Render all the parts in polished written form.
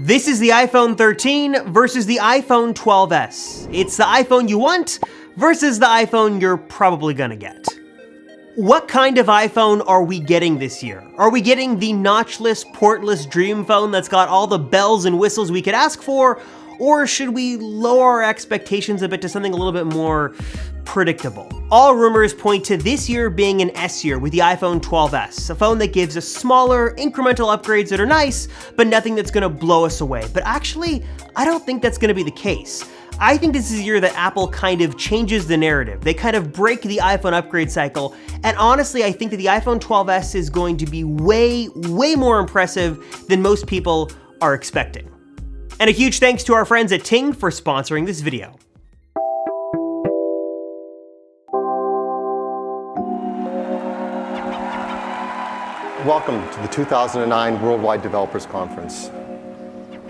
This is the iPhone 13 versus the iPhone 12s. It's the iPhone you want versus the iPhone you're probably gonna get. What kind of iPhone are we getting this year? Are we getting the notchless, portless dream phone that's got all the bells and whistles we could ask for? Or should we lower our expectations a bit to something a little bit more predictable? All rumors point to this year being an S year with the iPhone 12s, a phone that gives us smaller, incremental upgrades that are nice, but nothing that's gonna blow us away. But actually, I don't think that's gonna be the case. I think this is a year that Apple kind of changes the narrative. They kind of break the iPhone upgrade cycle, and honestly, I think that the iPhone 12s is going to be way more impressive than most people are expecting. And a huge thanks to our friends at Ting for sponsoring this video. Welcome to the 2009 Worldwide Developers Conference.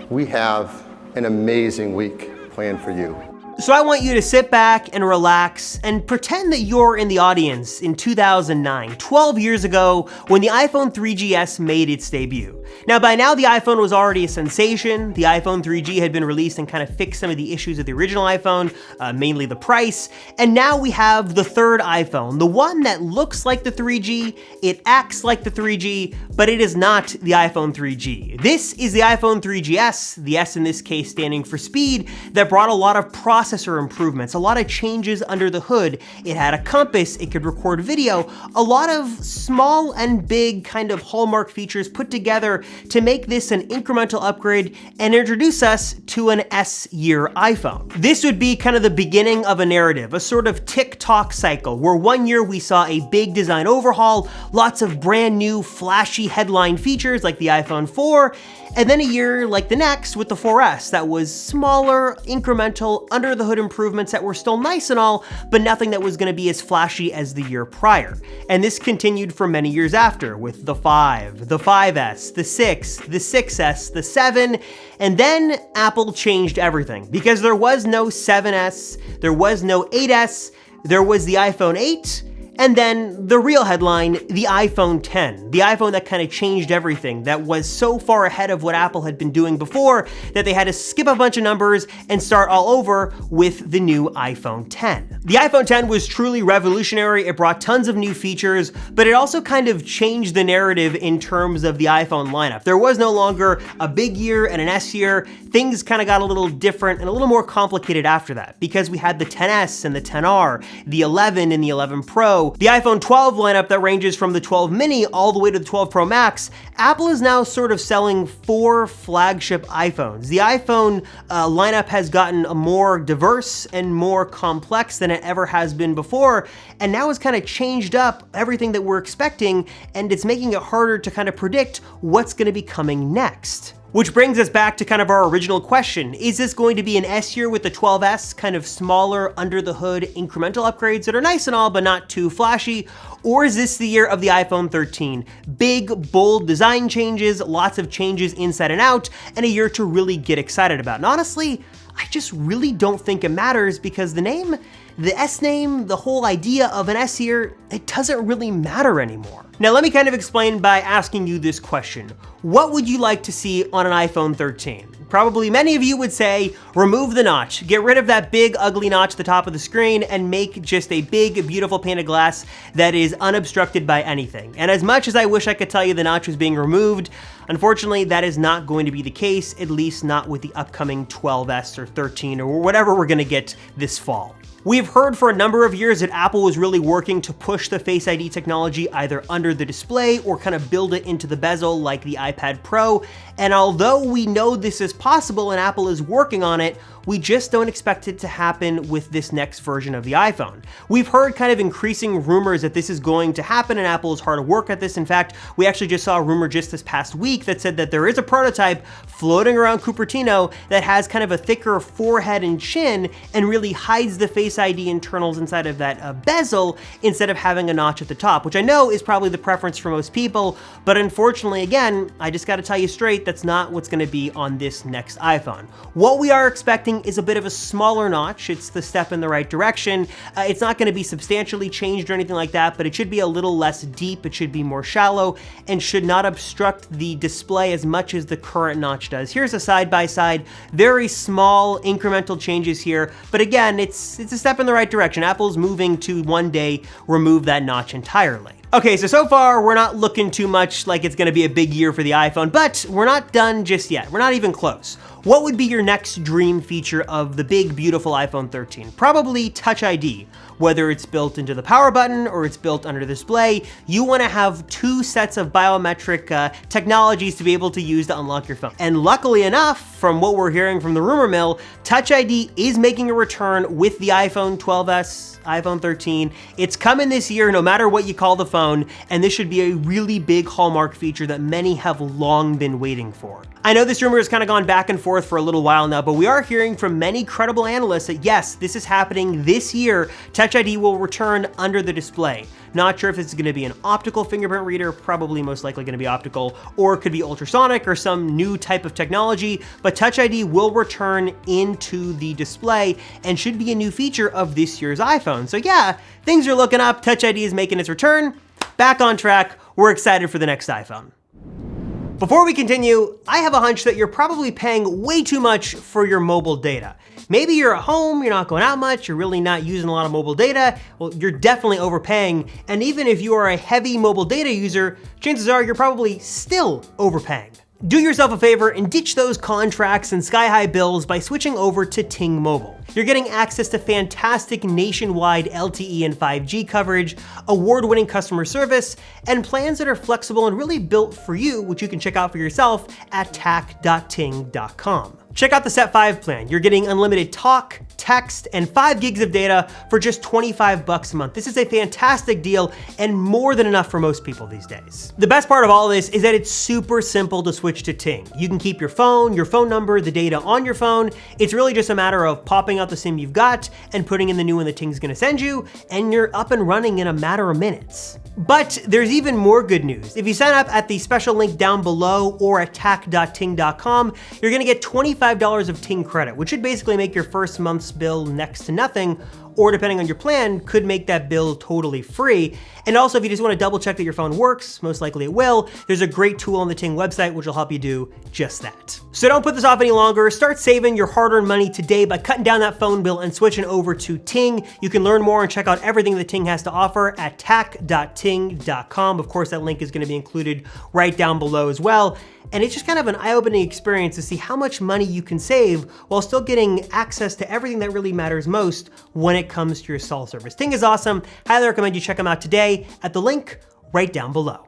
We have an amazing week planned for you. So I want you to sit back and relax and pretend that you're in the audience in 2009, 12 years ago, when the iPhone 3GS made its debut. Now, by now, the iPhone was already a sensation. The iPhone 3G had been released and kind of fixed some of the issues of the original iPhone, mainly the price. And now we have the third iPhone, the one that looks like the 3G, it acts like the 3G, but it is not the iPhone 3G. This is the iPhone 3GS, the S in this case standing for speed, that brought a lot of processor improvements, a lot of changes under the hood. It had a compass, it could record video, a lot of small and big kind of hallmark features put together to make this an incremental upgrade and introduce us to an S-year iPhone. This would be kind of the beginning of a narrative, a sort of tick-tock cycle, where one year we saw a big design overhaul, lots of brand new flashy headline features like the iPhone 4, and then a year like the next with the 4S that was smaller, incremental, under-the-hood improvements that were still nice and all, but nothing that was gonna be as flashy as the year prior. And this continued for many years after with the 5, the 5S, the 6, the 6S, the 7, and then Apple changed everything because there was no 7S, there was no 8S, there was the iPhone 8, and then the real headline, the iPhone 10, the iPhone that kind of changed everything, that was so far ahead of what Apple had been doing before that they had to skip a bunch of numbers and start all over with the new iPhone 10. The iPhone 10 was truly revolutionary. It brought tons of new features, but it also kind of changed the narrative in terms of the iPhone lineup. There was no longer a big year and an S year. Things kind of got a little different and a little more complicated after that because we had the 10S and the 10R, the 11 and the 11 Pro, the iPhone 12 lineup that ranges from the 12 mini all the way to the 12 Pro Max. Apple is now sort of selling 4 flagship iPhones. The iPhone lineup has gotten more diverse and more complex than it ever has been before, and now it's kind of changed up everything that we're expecting, and it's making it harder to kind of predict what's going to be coming next. Which brings us back to kind of our original question. Is this going to be an S year with the 12S, kind of smaller, under the hood, incremental upgrades that are nice and all, but not too flashy? Or is this the year of the iPhone 13? Big, bold design changes, lots of changes inside and out, and a year to really get excited about. And honestly, I just really don't think it matters because the name, the S name, the whole idea of an S year, it doesn't really matter anymore. Now let me kind of explain by asking you this question. What would you like to see on an iPhone 13? Probably many of you would say, remove the notch, get rid of that big ugly notch at the top of the screen and make just a big, beautiful pane of glass that is unobstructed by anything. And as much as I wish I could tell you the notch was being removed, unfortunately, that is not going to be the case, at least not with the upcoming 12S or 13 or whatever we're gonna get this fall. We've heard for a number of years that Apple was really working to push the Face ID technology either under the display or kind of build it into the bezel like the iPad Pro. And although we know this is possible and Apple is working on it, we just don't expect it to happen with this next version of the iPhone. We've heard kind of increasing rumors that this is going to happen and Apple is hard at work at this. In fact, we actually just saw a rumor just this past week that said that there is a prototype floating around Cupertino that has kind of a thicker forehead and chin and really hides the Face ID internals inside of that bezel instead of having a notch at the top, which I know is probably the preference for most people, but unfortunately, again, I just gotta tell you straight, that's not what's gonna be on this next iPhone. What we are expecting expecting is a bit of a smaller notch. It's the step in the right direction. It's not gonna be substantially changed or anything like that, but it should be a little less deep, it should be more shallow, and should not obstruct the display as much as the current notch does. Here's a side-by-side, very small incremental changes here, but again, it's a step in the right direction. Apple's moving to one day remove that notch entirely. Okay, so far we're not looking too much like it's gonna be a big year for the iPhone, but we're not done just yet. We're not even close. What would be your next dream feature of the big, beautiful iPhone 13? Probably Touch ID. Whether it's built into the power button or it's built under the display, you wanna have two sets of biometric technologies to be able to use to unlock your phone. And luckily enough, from what we're hearing from the rumor mill, Touch ID is making a return with the iPhone 12s, iPhone 13. It's coming this year, no matter what you call the phone, and this should be a really big hallmark feature that many have long been waiting for. I know this rumor has kind of gone back and forth for a little while now, but we are hearing from many credible analysts that yes, this is happening this year. Touch ID will return under the display. Not sure if this is gonna be an optical fingerprint reader, probably most likely gonna be optical, or it could be ultrasonic or some new type of technology, but Touch ID will return into the display and should be a new feature of this year's iPhone. So yeah, things are looking up. Touch ID is making its return. Back on track. We're excited for the next iPhone. Before we continue, I have a hunch that you're probably paying way too much for your mobile data. Maybe you're at home, you're not going out much, you're really not using a lot of mobile data. Well, you're definitely overpaying. And even if you are a heavy mobile data user, chances are you're probably still overpaying. Do yourself a favor and ditch those contracts and sky-high bills by switching over to Ting Mobile. You're getting access to fantastic nationwide LTE and 5G coverage, award-winning customer service, and plans that are flexible and really built for you, which you can check out for yourself at tac.ting.com. Check out the Set 5 plan. You're getting unlimited talk, text, and 5 gigs of data for just $25 a month. This is a fantastic deal and more than enough for most people these days. The best part of all this is that it's super simple to switch to Ting. You can keep your phone number, the data on your phone. It's really just a matter of popping out the SIM you've got and putting in the new one that Ting's gonna send you, and you're up and running in a matter of minutes. But there's even more good news. If you sign up at the special link down below or at tac.ting.com, you're gonna get $25 of Ting credit, which should basically make your first month's bill next to nothing, or depending on your plan, could make that bill totally free. And also, if you just want to double check that your phone works, most likely it will, there's a great tool on the Ting website which will help you do just that. So don't put this off any longer. Start saving your hard-earned money today by cutting down that phone bill and switching over to Ting. You can learn more and check out everything that Ting has to offer at tac.ting.com. Of course, that link is going to be included right down below as well. And it's just kind of an eye-opening experience to see how much money you can save while still getting access to everything that really matters most when it comes to your cell service. Ting is awesome. Highly recommend you check them out today at the link right down below.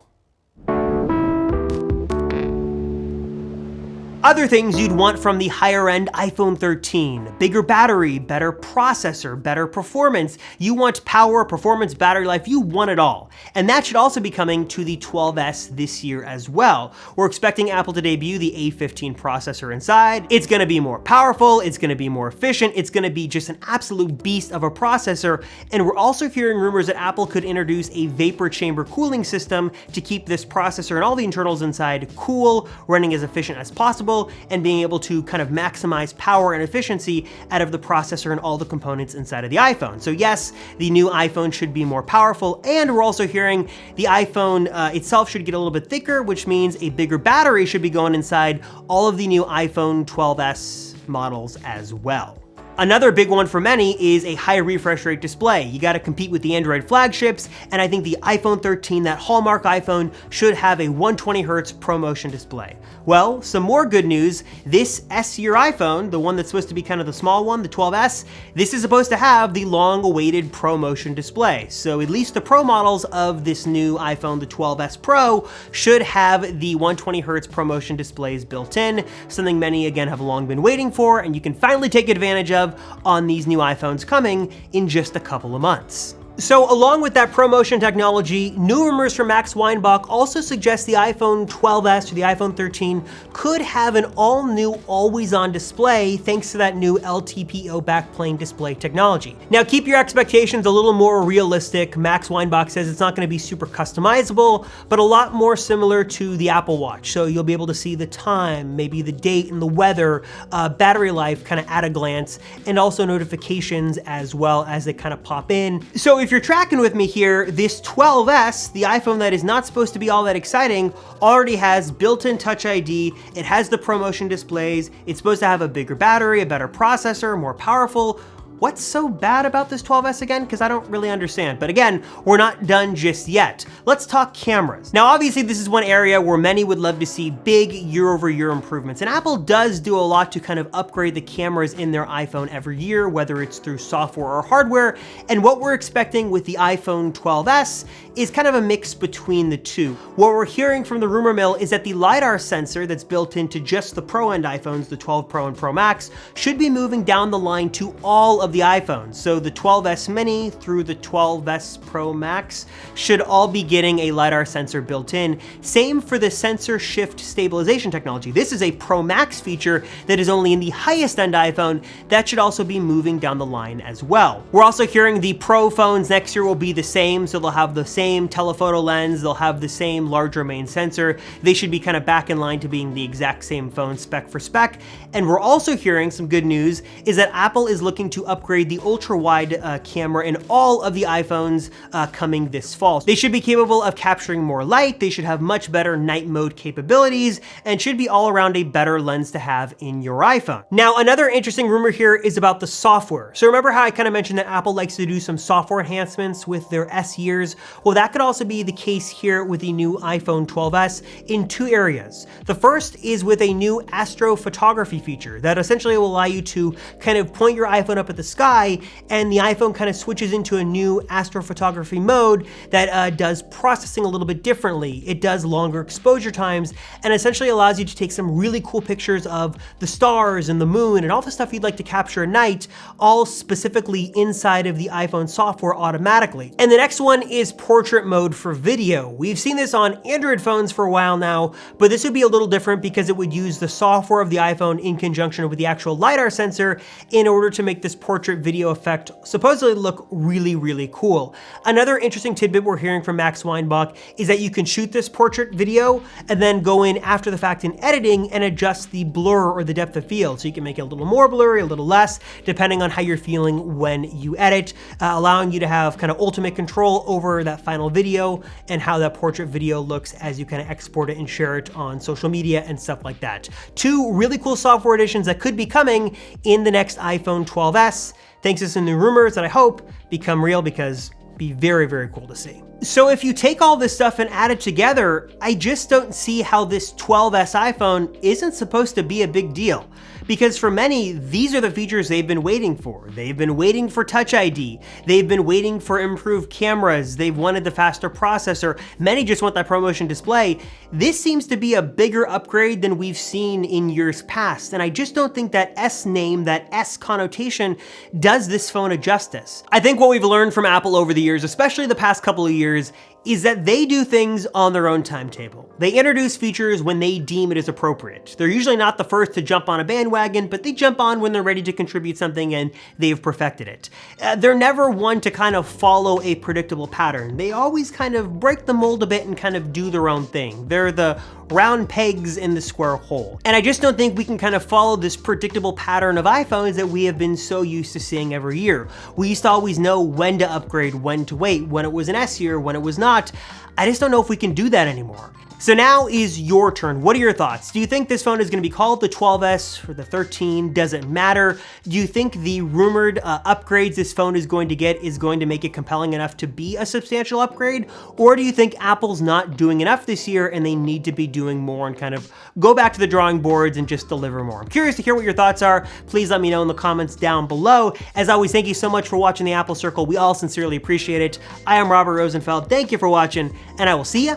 Other things you'd want from the higher-end iPhone 13, bigger battery, better processor, better performance. You want power, performance, battery life, you want it all. And that should also be coming to the 12s this year as well. We're expecting Apple to debut the A15 processor inside. It's gonna be more powerful, it's gonna be more efficient, it's gonna be just an absolute beast of a processor. And we're also hearing rumors that Apple could introduce a vapor chamber cooling system to keep this processor and all the internals inside cool, running as efficient as possible, and being able to kind of maximize power and efficiency out of the processor and all the components inside of the iPhone. So yes, the new iPhone should be more powerful, and we're also hearing the iPhone itself should get a little bit thicker, which means a bigger battery should be going inside all of the new iPhone 12s models as well. Another big one for many is a high refresh rate display. You gotta compete with the Android flagships, and I think the iPhone 13, that hallmark iPhone, should have a 120Hz ProMotion display. Well, some more good news. This S-year iPhone, the one that's supposed to be kind of the small one, the 12S, this is supposed to have the long-awaited ProMotion display. So at least the Pro models of this new iPhone, the 12S Pro, should have the 120Hz ProMotion displays built in, something many, again, have long been waiting for, and you can finally take advantage of on these new iPhones coming in just a couple of months. So along with that ProMotion technology, new rumors from Max Weinbach also suggest the iPhone 12s or the iPhone 13 could have an all-new always-on display thanks to that new LTPO backplane display technology. Now keep your expectations a little more realistic. Max Weinbach says it's not going to be super customizable, but a lot more similar to the Apple Watch. So you'll be able to see the time, maybe the date and the weather, battery life kind of at a glance, and also notifications as well as they kind of pop in. So if you're tracking with me here, this 12S, the iPhone that is not supposed to be all that exciting, already has built-in Touch ID, it has the ProMotion displays, it's supposed to have a bigger battery, a better processor, more powerful. What's so bad about this 12S again? Because I don't really understand. But again, we're not done just yet. Let's talk cameras. Now, obviously, this is one area where many would love to see big year-over-year improvements. And Apple does do a lot to kind of upgrade the cameras in their iPhone every year, whether it's through software or hardware. And what we're expecting with the iPhone 12S is kind of a mix between the two. What we're hearing from the rumor mill is that the LiDAR sensor that's built into just the Pro-end iPhones, the 12 Pro and Pro Max, should be moving down the line to all of the iPhones. So the 12S Mini through the 12S Pro Max should all be getting a LiDAR sensor built in. Same for the sensor shift stabilization technology. This is a Pro Max feature that is only in the highest end iPhone. That should also be moving down the line as well. We're also hearing the Pro phones next year will be the same. So they'll have the same telephoto lens. They'll have the same larger main sensor. They should be kind of back in line to being the exact same phone spec for spec. And we're also hearing some good news is that Apple is looking to upgrade the ultra-wide camera in all of the iPhones coming this fall. They should be capable of capturing more light, they should have much better night mode capabilities, and should be all around a better lens to have in your iPhone. Now, another interesting rumor here is about the software. So remember how I kind of mentioned that Apple likes to do some software enhancements with their S years? Well, that could also be the case here with the new iPhone 12s in two areas. The first is with a new astrophotography feature that essentially will allow you to kind of point your iPhone up at the sky, and the iPhone kind of switches into a new astrophotography mode that does processing a little bit differently. It does longer exposure times and essentially allows you to take some really cool pictures of the stars and the moon and all the stuff you'd like to capture at night, all specifically inside of the iPhone software automatically. And the next one is portrait mode for video. We've seen this on Android phones for a while now, but this would be a little different because it would use the software of the iPhone in conjunction with the actual LiDAR sensor in order to make this portrait video effect supposedly look really, really cool. Another interesting tidbit we're hearing from Max Weinbach is that you can shoot this portrait video and then go in after the fact in editing and adjust the blur or the depth of field. So you can make it a little more blurry, a little less, depending on how you're feeling when you edit, allowing you to have kind of ultimate control over that final video and how that portrait video looks as you kind of export it and share it on social media and stuff like that. Two really cool software additions that could be coming in the next iPhone 12s. Thanks to some new rumors that I hope become real because it'd be very, very cool to see. So if you take all this stuff and add it together, I just don't see how this 12S iPhone isn't supposed to be a big deal. Because for many, these are the features they've been waiting for. They've been waiting for Touch ID. They've been waiting for improved cameras. They've wanted the faster processor. Many just want that ProMotion display. This seems to be a bigger upgrade than we've seen in years past. And I just don't think that S name, that S connotation, does this phone a justice. I think what we've learned from Apple over the years, especially the past couple of years, is that they do things on their own timetable. They introduce features when they deem it is appropriate. They're usually not the first to jump on a bandwagon, but they jump on when they're ready to contribute something and they've perfected it. They're never one to kind of follow a predictable pattern. They always kind of break the mold a bit and kind of do their own thing. They're the round pegs in the square hole. And I just don't think we can kind of follow this predictable pattern of iPhones that we have been so used to seeing every year. We used to always know when to upgrade, when to wait, when it was an S year, when it was not. I just don't know if we can do that anymore. So now is your turn. What are your thoughts? Do you think this phone is going to be called the 12S or the 13? Does it matter? Do you think the rumored upgrades this phone is going to get is going to make it compelling enough to be a substantial upgrade? Or do you think Apple's not doing enough this year and they need to be doing more and kind of go back to the drawing boards and just deliver more? I'm curious to hear what your thoughts are. Please let me know in the comments down below. As always, thank you so much for watching the Apple Circle. We all sincerely appreciate it. I am Robert Rosenfeld. Thank you for watching, and I will see you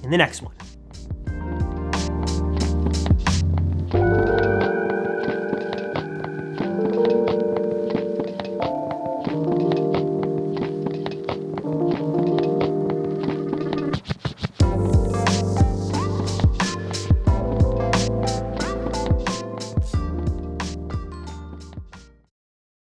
in the next one.